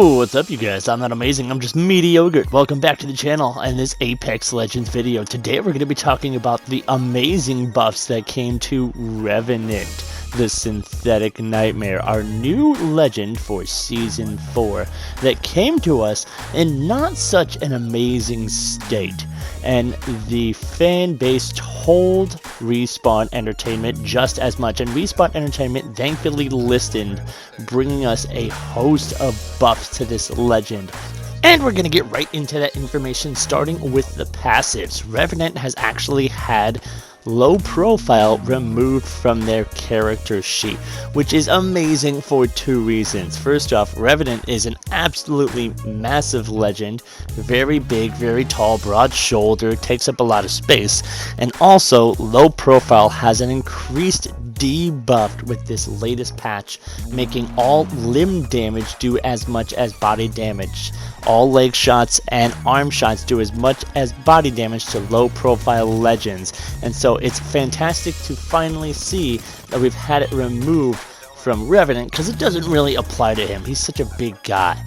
Yo, what's up you guys? I'm not amazing, I'm just mediocre. Welcome back to the channel and this Apex Legends video. Today we're going to be talking about the amazing buffs that came to Revenant, the synthetic nightmare, our new legend for Season 4 that came to us in not such an amazing state. And the fan base told Respawn Entertainment just as much, and Respawn Entertainment thankfully listened, bringing us a host of buffs to this legend. And we're going to get right into that information, starting with the passives. Revenant has actually had low profile removed from their character sheet, which is amazing for two reasons. First off, Revenant is an absolutely massive legend, very big, very tall, broad shoulder, takes up a lot of space, and also low profile has an increased debuffed with this latest patch, making all limb damage do as much as body damage. All leg shots and arm shots do as much as body damage to low profile legends, and so it's fantastic to finally see that we've had it removed from Revenant because it doesn't really apply to him. He's such a big guy.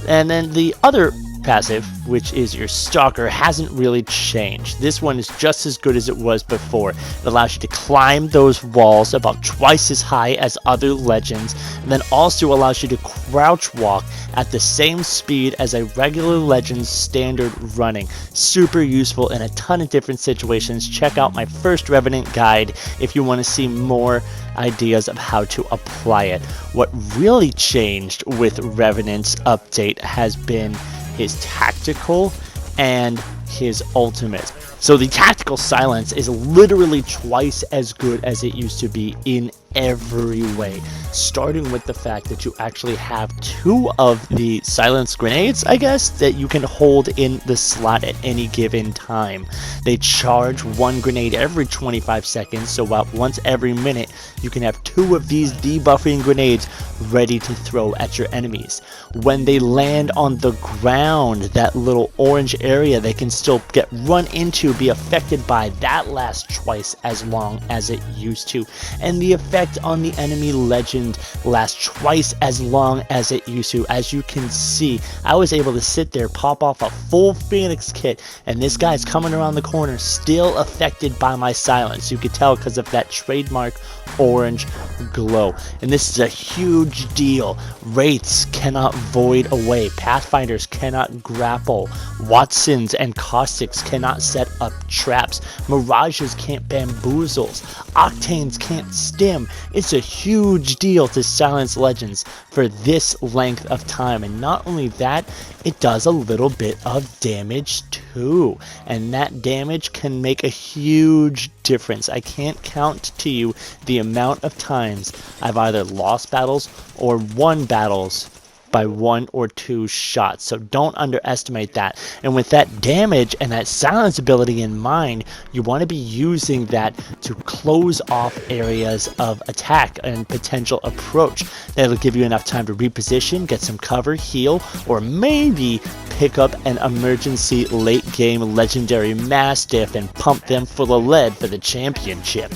And then the other passive, which is your Stalker, hasn't really changed. This one is just as good as it was before. It allows you to climb those walls about twice as high as other legends, and then also allows you to crouch walk at the same speed as a regular legend's standard running. Super useful in a ton of different situations. Check out my first Revenant guide if you want to see more ideas of how to apply it. What really changed with Revenant's update has been his tactical and his ultimate. So the tactical silence is literally twice as good as it used to be in every way, starting with the fact that you actually have two of the silence grenades, I guess, that you can hold in the slot at any given time. They charge one grenade every 25 seconds, so about once every minute you can have two of these debuffing grenades ready to throw at your enemies. When they land on the ground, that little orange area they can still get run into, be affected by, that lasts twice as long as it used to, and the effect on the enemy legend lasts twice as long as it used to. As you can see, I was able to sit there, pop off a full Phoenix kit, and this guy's coming around the corner still affected by my silence. You could tell because of that trademark orange glow, and this is a huge deal. Wraiths cannot void away, Pathfinders cannot grapple, Watsons and Caustics cannot set up traps, Mirages can't bamboozle, Octanes can't stim. It's a huge deal to silence legends for this length of time, and not only that, it does a little bit of damage too, and that damage can make a huge difference. I can't count to you the amount of times I've either lost battles or won battles by one or two shots, so don't underestimate that. And with that damage and that silence ability in mind, you want to be using that to close off areas of attack and potential approach. That'll give you enough time to reposition, get some cover, heal, or maybe pick up an emergency late game legendary Mastiff and pump them full of lead for the championship.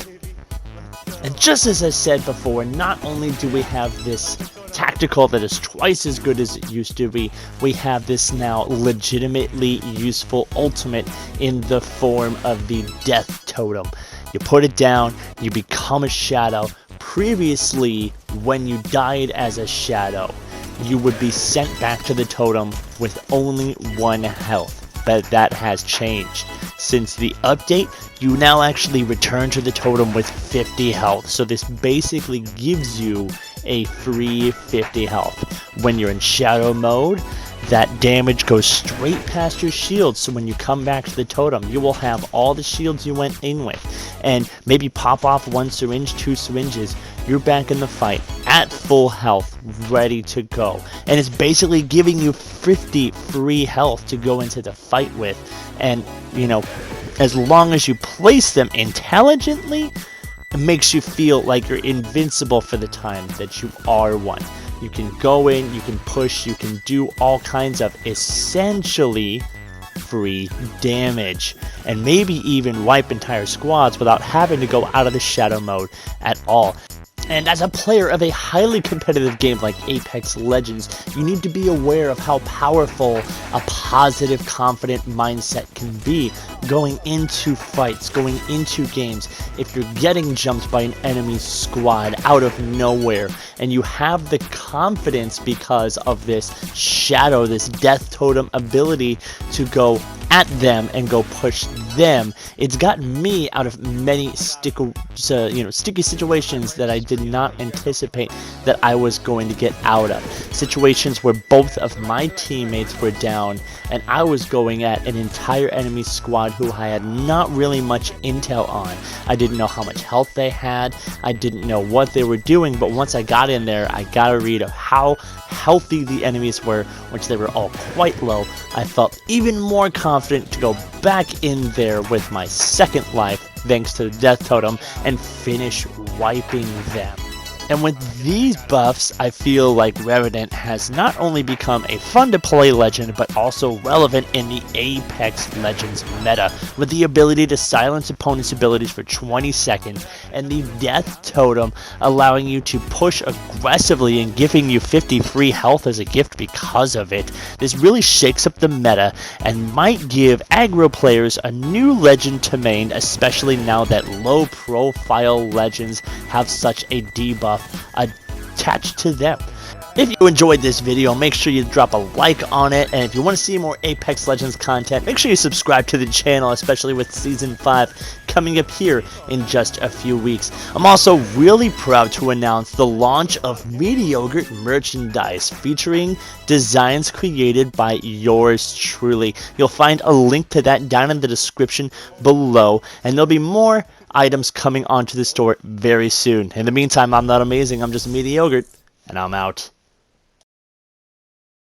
And just as I said before, not only do we have this tactical that is twice as good as it used to be, we have this now legitimately useful ultimate in the form of the death totem. You put it down, you become a shadow. Previously, when you died as a shadow, you would be sent back to the totem with only 1 health, but that has changed. Since the update, you now actually return to the totem with 50 health, so this basically gives you a free 50 health. When you're in shadow mode, that damage goes straight past your shield, so when you come back to the totem, you will have all the shields you went in with, and maybe pop off 1 syringe, 2 syringes, you're back in the fight at full health, ready to go. And it's basically giving you 50 free health to go into the fight with, and you know, as long as you place them intelligently, it makes you feel like you're invincible for the time that you are one. You can go in, you can push, you can do all kinds of essentially free damage, and maybe even wipe entire squads without having to go out of the shadow mode at all. And as a player of a highly competitive game like Apex Legends, you need to be aware of how powerful a positive, confident mindset can be going into fights, going into games. If you're getting jumped by an enemy squad out of nowhere, and you have the confidence because of this shadow, this death totem ability to go at them and go push them, it's gotten me out of many sticky situations that I did not anticipate that I was going to get out of. Situations where both of my teammates were down and I was going at an entire enemy squad who I had not really much intel on. I didn't know how much health they had, I didn't know what they were doing, but once I got in there, I got a read of how healthy the enemies were, which they were all quite low. I felt even more confident to go back in there with my second life, thanks to the death totem, and finish wiping them. And with these buffs, I feel like Revenant has not only become a fun-to-play legend, but also relevant in the Apex Legends meta, with the ability to silence opponents' abilities for 20 seconds, and the Death Totem allowing you to push aggressively and giving you 50 free health as a gift because of it. This really shakes up the meta and might give aggro players a new legend to main, especially now that low-profile legends have such a debuff attached to them. If you enjoyed this video, make sure you drop a like on it, and if you want to see more Apex Legends content, make sure you subscribe to the channel, especially with Season 5 coming up here in just a few weeks. I'm also really proud to announce the launch of Mediocre merchandise featuring designs created by yours truly. You'll find a link to that down in the description below, and there'll be more items coming onto the store very soon. In the meantime, I'm not amazing, I'm just mediocre, and I'm out.